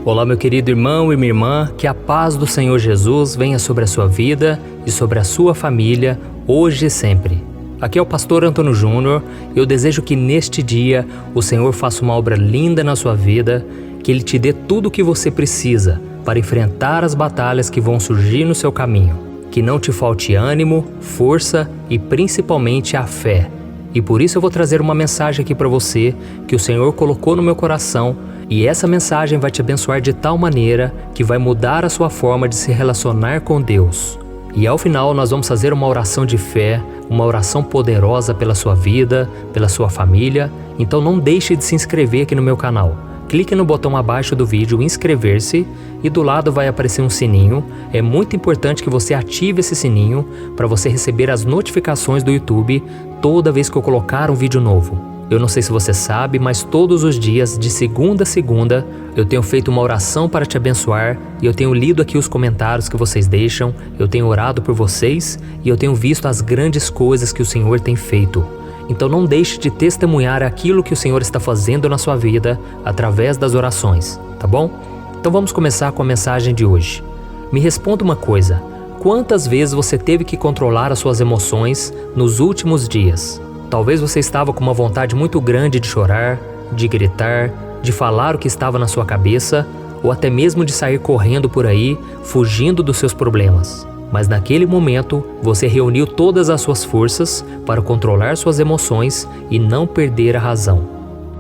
Olá, meu querido irmão e minha irmã, que a paz do Senhor Jesus venha sobre a sua vida e sobre a sua família, hoje e sempre. Aqui é o pastor Antônio Júnior. Eu desejo que neste dia o Senhor faça uma obra linda na sua vida, que Ele te dê tudo o que você precisa para enfrentar as batalhas que vão surgir no seu caminho. Que não te falte ânimo, força e principalmente a fé. E por isso eu vou trazer uma mensagem aqui para você que o Senhor colocou no meu coração, e essa mensagem vai te abençoar de tal maneira que vai mudar a sua forma de se relacionar com Deus. E ao final nós vamos fazer uma oração de fé, uma oração poderosa pela sua vida, pela sua família. Então não deixe de se inscrever aqui no meu canal. Clique no botão abaixo do vídeo inscrever-se e do lado vai aparecer um sininho. É muito importante que você ative esse sininho para você receber as notificações do YouTube toda vez que eu colocar um vídeo novo. Eu não sei se você sabe, mas todos os dias, de segunda a segunda, eu tenho feito uma oração para te abençoar e eu tenho lido aqui os comentários que vocês deixam, eu tenho orado por vocês e eu tenho visto as grandes coisas que o Senhor tem feito. Então não deixe de testemunhar aquilo que o Senhor está fazendo na sua vida através das orações, tá bom? Então vamos começar com a mensagem de hoje. Me responda uma coisa: quantas vezes você teve que controlar as suas emoções nos últimos dias? Talvez você estava com uma vontade muito grande de chorar, de gritar, de falar o que estava na sua cabeça, ou até mesmo de sair correndo por aí, fugindo dos seus problemas. Mas naquele momento, você reuniu todas as suas forças para controlar suas emoções e não perder a razão.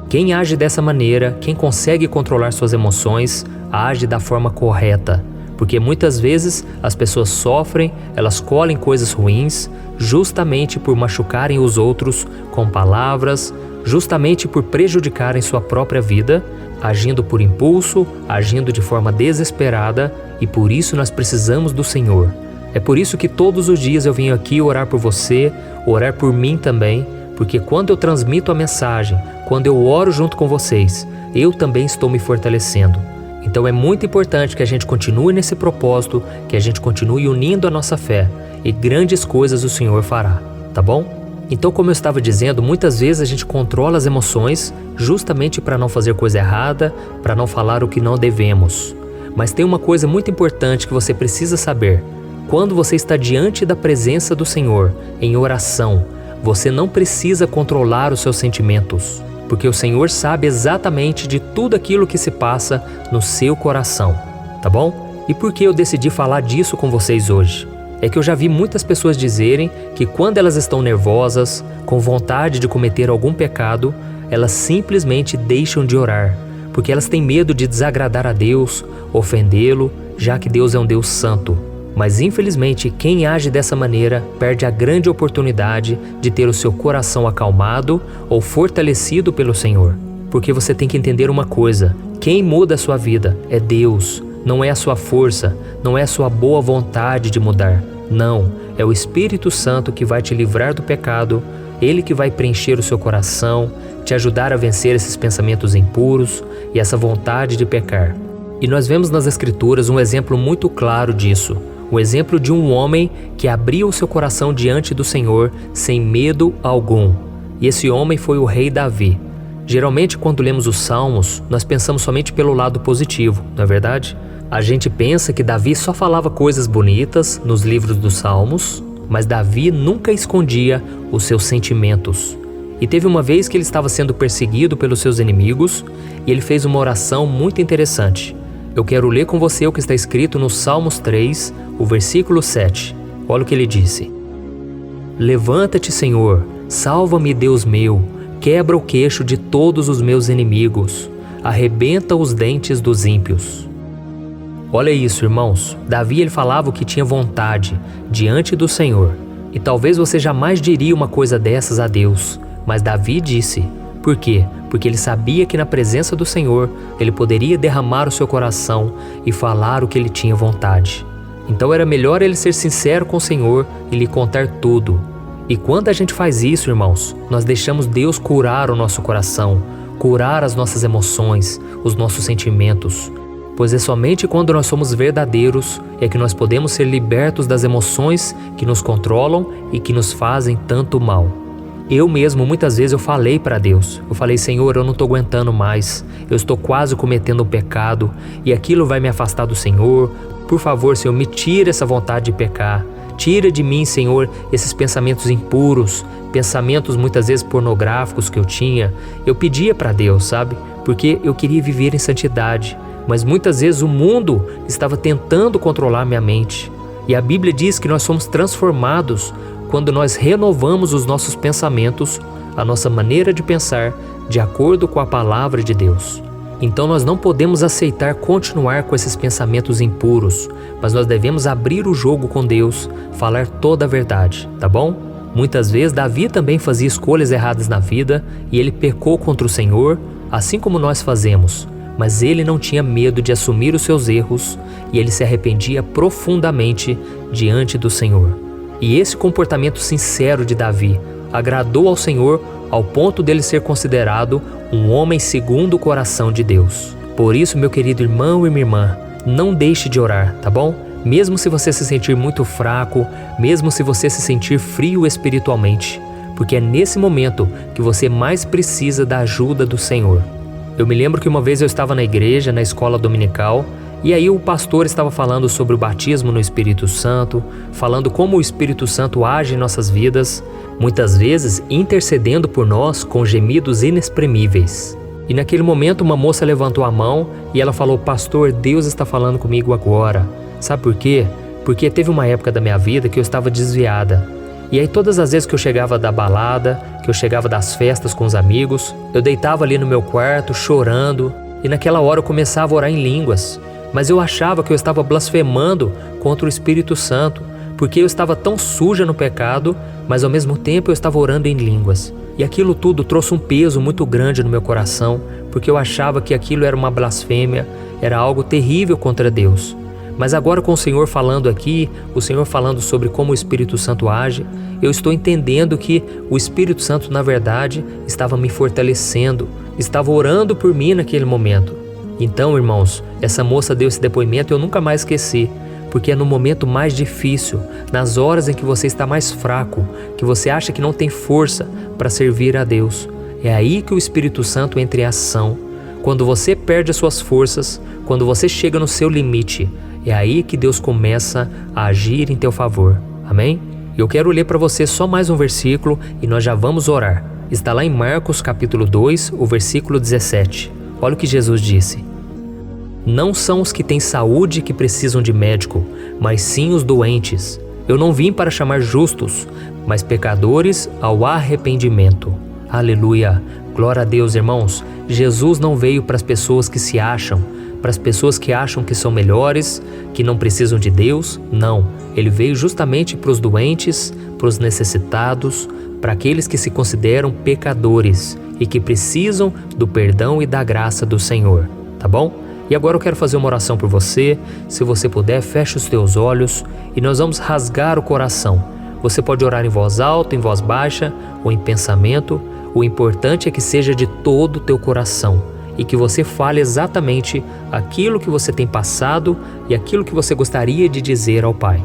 Quem age dessa maneira, quem consegue controlar suas emoções, age da forma correta. Porque muitas vezes as pessoas sofrem, elas colhem coisas ruins, justamente por machucarem os outros com palavras, justamente por prejudicarem sua própria vida, agindo por impulso, agindo de forma desesperada, e por isso nós precisamos do Senhor. É por isso que todos os dias eu venho aqui orar por você, orar por mim também, porque quando eu transmito a mensagem, quando eu oro junto com vocês, eu também estou me fortalecendo. Então é muito importante que a gente continue nesse propósito, que a gente continue unindo a nossa fé, e grandes coisas o Senhor fará, tá bom? Então, como eu estava dizendo, muitas vezes a gente controla as emoções justamente para não fazer coisa errada, para não falar o que não devemos. Mas tem uma coisa muito importante que você precisa saber: quando você está diante da presença do Senhor, em oração, você não precisa controlar os seus sentimentos, porque o Senhor sabe exatamente de tudo aquilo que se passa no seu coração, tá bom? E por que eu decidi falar disso com vocês hoje? É que eu já vi muitas pessoas dizerem que quando elas estão nervosas, com vontade de cometer algum pecado, elas simplesmente deixam de orar, porque elas têm medo de desagradar a Deus, ofendê-lo, já que Deus é um Deus santo. Mas infelizmente quem age dessa maneira perde a grande oportunidade de ter o seu coração acalmado ou fortalecido pelo Senhor. Porque você tem que entender uma coisa: quem muda a sua vida é Deus, não é a sua força, não é a sua boa vontade de mudar. Não, é o Espírito Santo que vai te livrar do pecado, Ele que vai preencher o seu coração, te ajudar a vencer esses pensamentos impuros e essa vontade de pecar. E nós vemos nas Escrituras um exemplo muito claro disso. O exemplo de um homem que abriu o seu coração diante do Senhor sem medo algum. E esse homem foi o rei Davi. Geralmente, quando lemos os Salmos, nós pensamos somente pelo lado positivo, não é verdade? A gente pensa que Davi só falava coisas bonitas nos livros dos Salmos, mas Davi nunca escondia os seus sentimentos. E teve uma vez que ele estava sendo perseguido pelos seus inimigos e ele fez uma oração muito interessante. Eu quero ler com você o que está escrito no Salmos 3, o versículo 7. Olha o que ele disse: Levanta-te, Senhor, salva-me, Deus meu, quebra o queixo de todos os meus inimigos, arrebenta os dentes dos ímpios. Olha isso, irmãos. Davi ele falava o que tinha vontade diante do Senhor. E talvez você jamais diria uma coisa dessas a Deus, mas Davi disse. Por quê? Porque ele sabia que na presença do Senhor ele poderia derramar o seu coração e falar o que ele tinha vontade. Então era melhor ele ser sincero com o Senhor e lhe contar tudo. E quando a gente faz isso, irmãos, nós deixamos Deus curar o nosso coração, curar as nossas emoções, os nossos sentimentos. Pois é somente quando nós somos verdadeiros é que nós podemos ser libertos das emoções que nos controlam e que nos fazem tanto mal. Eu mesmo, muitas vezes eu falei para Deus, eu falei, Senhor, eu não estou aguentando mais, eu estou quase cometendo um pecado e aquilo vai me afastar do Senhor. Por favor, Senhor, me tira essa vontade de pecar. Tira de mim, Senhor, esses pensamentos impuros, pensamentos muitas vezes pornográficos que eu tinha. Eu pedia para Deus, sabe? Porque eu queria viver em santidade, mas muitas vezes o mundo estava tentando controlar minha mente. E a Bíblia diz que nós somos transformados quando nós renovamos os nossos pensamentos, a nossa maneira de pensar, de acordo com a palavra de Deus. Então nós não podemos aceitar continuar com esses pensamentos impuros, mas nós devemos abrir o jogo com Deus, falar toda a verdade, tá bom? Muitas vezes Davi também fazia escolhas erradas na vida e ele pecou contra o Senhor, assim como nós fazemos, mas ele não tinha medo de assumir os seus erros e ele se arrependia profundamente diante do Senhor. E esse comportamento sincero de Davi agradou ao Senhor ao ponto dele ser considerado um homem segundo o coração de Deus. Por isso, meu querido irmão e minha irmã, não deixe de orar, tá bom? Mesmo se você se sentir muito fraco, mesmo se você se sentir frio espiritualmente, porque é nesse momento que você mais precisa da ajuda do Senhor. Eu me lembro que uma vez eu estava na igreja, na escola dominical, e aí o pastor estava falando sobre o batismo no Espírito Santo, falando como o Espírito Santo age em nossas vidas, muitas vezes intercedendo por nós com gemidos inexprimíveis. E naquele momento uma moça levantou a mão e ela falou, pastor, Deus está falando comigo agora. Sabe por quê? Porque teve uma época da minha vida que eu estava desviada. E aí todas as vezes que eu chegava da balada, que eu chegava das festas com os amigos, eu deitava ali no meu quarto chorando e naquela hora eu começava a orar em línguas. Mas eu achava que eu estava blasfemando contra o Espírito Santo, porque eu estava tão suja no pecado, mas ao mesmo tempo eu estava orando em línguas. E aquilo tudo trouxe um peso muito grande no meu coração, porque eu achava que aquilo era uma blasfêmia, era algo terrível contra Deus. Mas agora com o Senhor falando aqui, o Senhor falando sobre como o Espírito Santo age, eu estou entendendo que o Espírito Santo na verdade estava me fortalecendo, estava orando por mim naquele momento. Então, irmãos, essa moça deu esse depoimento e eu nunca mais esqueci, porque é no momento mais difícil, nas horas em que você está mais fraco, que você acha que não tem força para servir a Deus. É aí que o Espírito Santo entra em ação. Quando você perde as suas forças, quando você chega no seu limite, é aí que Deus começa a agir em teu favor. Amém? Eu quero ler para você só mais um versículo e nós já vamos orar. Está lá em Marcos capítulo 2, o versículo 17. Olha o que Jesus disse. Não são os que têm saúde que precisam de médico, mas sim os doentes. Eu não vim para chamar justos, mas pecadores ao arrependimento. Aleluia! Glória a Deus, irmãos. Jesus não veio para as pessoas que se acham, para as pessoas que acham que são melhores, que não precisam de Deus. Não. Ele veio justamente para os doentes, para os necessitados, para aqueles que se consideram pecadores e que precisam do perdão e da graça do Senhor, tá bom? E agora eu quero fazer uma oração por você. Se você puder, feche os teus olhos e nós vamos rasgar o coração. Você pode orar em voz alta, em voz baixa ou em pensamento. O importante é que seja de todo o teu coração e que você fale exatamente aquilo que você tem passado e aquilo que você gostaria de dizer ao Pai.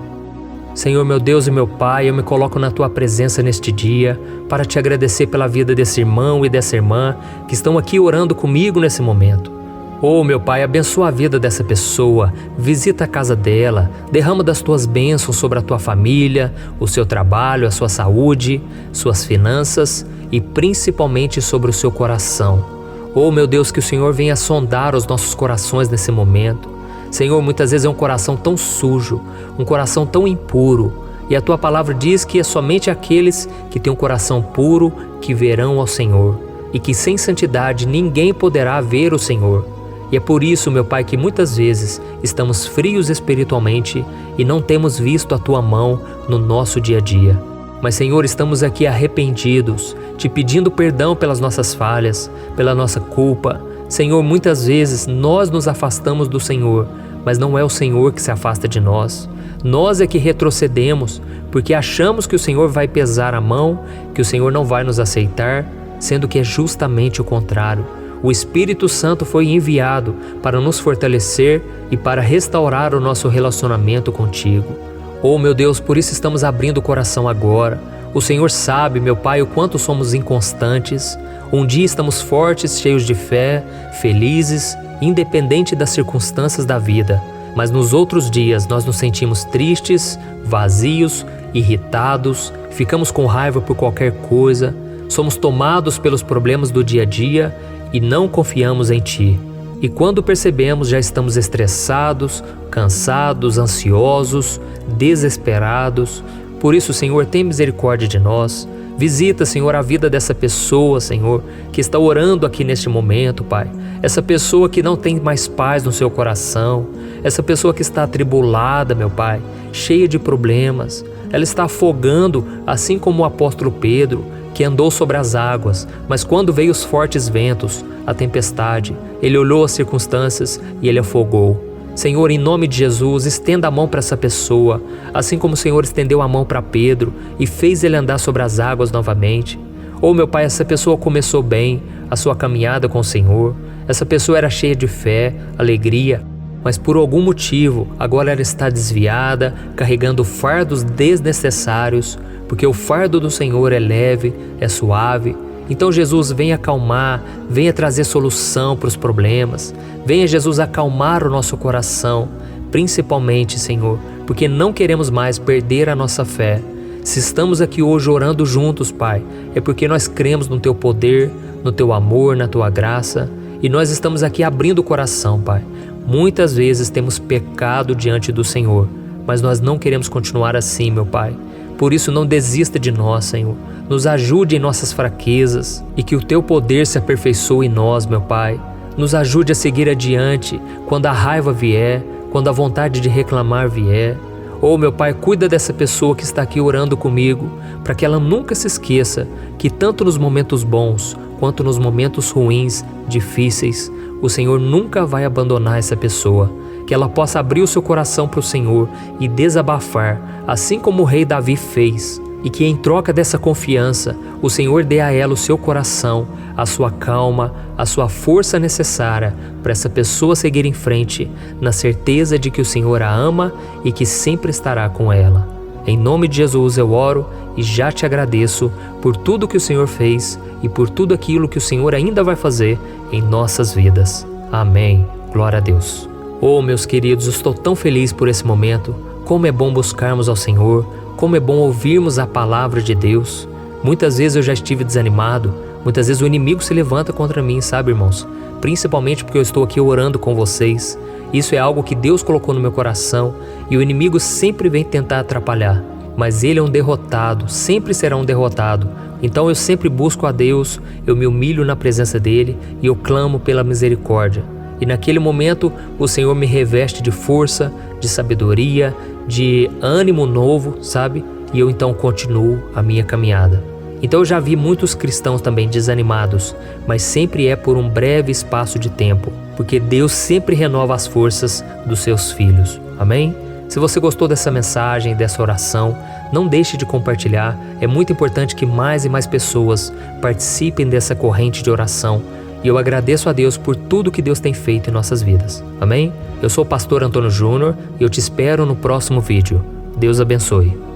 Senhor, meu Deus e meu Pai, eu me coloco na Tua presença neste dia para Te agradecer pela vida desse irmão e dessa irmã que estão aqui orando comigo nesse momento. Oh, meu Pai, abençoa a vida dessa pessoa, visita a casa dela, derrama das Tuas bênçãos sobre a Tua família, o seu trabalho, a sua saúde, suas finanças e principalmente sobre o seu coração. Oh, meu Deus, que o Senhor venha sondar os nossos corações nesse momento. Senhor, muitas vezes é um coração tão sujo, um coração tão impuro, e a Tua palavra diz que é somente aqueles que têm um coração puro que verão ao Senhor, e que sem santidade ninguém poderá ver o Senhor. E é por isso, meu Pai, que muitas vezes estamos frios espiritualmente e não temos visto a Tua mão no nosso dia a dia. Mas, Senhor, estamos aqui arrependidos, Te pedindo perdão pelas nossas falhas, pela nossa culpa. Senhor, muitas vezes nós nos afastamos do Senhor, mas não é o Senhor que se afasta de nós. Nós é que retrocedemos, porque achamos que o Senhor vai pesar a mão, que o Senhor não vai nos aceitar, sendo que é justamente o contrário. O Espírito Santo foi enviado para nos fortalecer e para restaurar o nosso relacionamento contigo. Oh, meu Deus, por isso estamos abrindo o coração agora. O Senhor sabe, meu Pai, o quanto somos inconstantes. Um dia estamos fortes, cheios de fé, felizes, independente das circunstâncias da vida. Mas nos outros dias nós nos sentimos tristes, vazios, irritados, ficamos com raiva por qualquer coisa, somos tomados pelos problemas do dia a dia e não confiamos em Ti. E quando percebemos, já estamos estressados, cansados, ansiosos, desesperados. Por isso, Senhor, tem misericórdia de nós. Visita, Senhor, a vida dessa pessoa, Senhor, que está orando aqui neste momento, Pai. Essa pessoa que não tem mais paz no seu coração. Essa pessoa que está atribulada, meu Pai, cheia de problemas. Ela está afogando, assim como o apóstolo Pedro, que andou sobre as águas, mas quando veio os fortes ventos, a tempestade, ele olhou as circunstâncias e ele afogou. Senhor, em nome de Jesus, estenda a mão para essa pessoa, assim como o Senhor estendeu a mão para Pedro e fez ele andar sobre as águas novamente. Oh, meu Pai, essa pessoa começou bem a sua caminhada com o Senhor, essa pessoa era cheia de fé, alegria, mas por algum motivo, agora ela está desviada, carregando fardos desnecessários, porque o fardo do Senhor é leve, é suave. Então Jesus, venha acalmar, venha trazer solução para os problemas. Venha, Jesus, acalmar o nosso coração, principalmente, Senhor, porque não queremos mais perder a nossa fé. Se estamos aqui hoje orando juntos, Pai, é porque nós cremos no Teu poder, no Teu amor, na Tua graça, e nós estamos aqui abrindo o coração, Pai. Muitas vezes temos pecado diante do Senhor, mas nós não queremos continuar assim, meu Pai. Por isso, não desista de nós, Senhor. Nos ajude em nossas fraquezas e que o Teu poder se aperfeiçoe em nós, meu Pai. Nos ajude a seguir adiante quando a raiva vier, quando a vontade de reclamar vier. Oh, meu Pai, cuida dessa pessoa que está aqui orando comigo, para que ela nunca se esqueça que tanto nos momentos bons quanto nos momentos ruins, difíceis, o Senhor nunca vai abandonar essa pessoa. Que ela possa abrir o seu coração para o Senhor e desabafar, assim como o rei Davi fez. E que em troca dessa confiança, o Senhor dê a ela o seu coração, a sua calma, a sua força necessária para essa pessoa seguir em frente, na certeza de que o Senhor a ama e que sempre estará com ela. Em nome de Jesus eu oro e já te agradeço por tudo que o Senhor fez e por tudo aquilo que o Senhor ainda vai fazer em nossas vidas. Amém. Glória a Deus. Oh, meus queridos, estou tão feliz por esse momento. Como é bom buscarmos ao Senhor, como é bom ouvirmos a palavra de Deus. Muitas vezes eu já estive desanimado, muitas vezes o inimigo se levanta contra mim, sabe, irmãos? Principalmente porque eu estou aqui orando com vocês. Isso é algo que Deus colocou no meu coração e o inimigo sempre vem tentar atrapalhar. Mas ele é um derrotado, sempre será um derrotado. Então eu sempre busco a Deus, eu me humilho na presença dele e eu clamo pela misericórdia. E naquele momento o Senhor me reveste de força, de sabedoria, de ânimo novo, sabe? E eu então continuo a minha caminhada. Então eu já vi muitos cristãos também desanimados, mas sempre é por um breve espaço de tempo, porque Deus sempre renova as forças dos seus filhos. Amém? Se você gostou dessa mensagem, dessa oração, não deixe de compartilhar. É muito importante que mais e mais pessoas participem dessa corrente de oração. E eu agradeço a Deus por tudo que Deus tem feito em nossas vidas. Amém? Eu sou o pastor Antônio Júnior e eu te espero no próximo vídeo. Deus abençoe.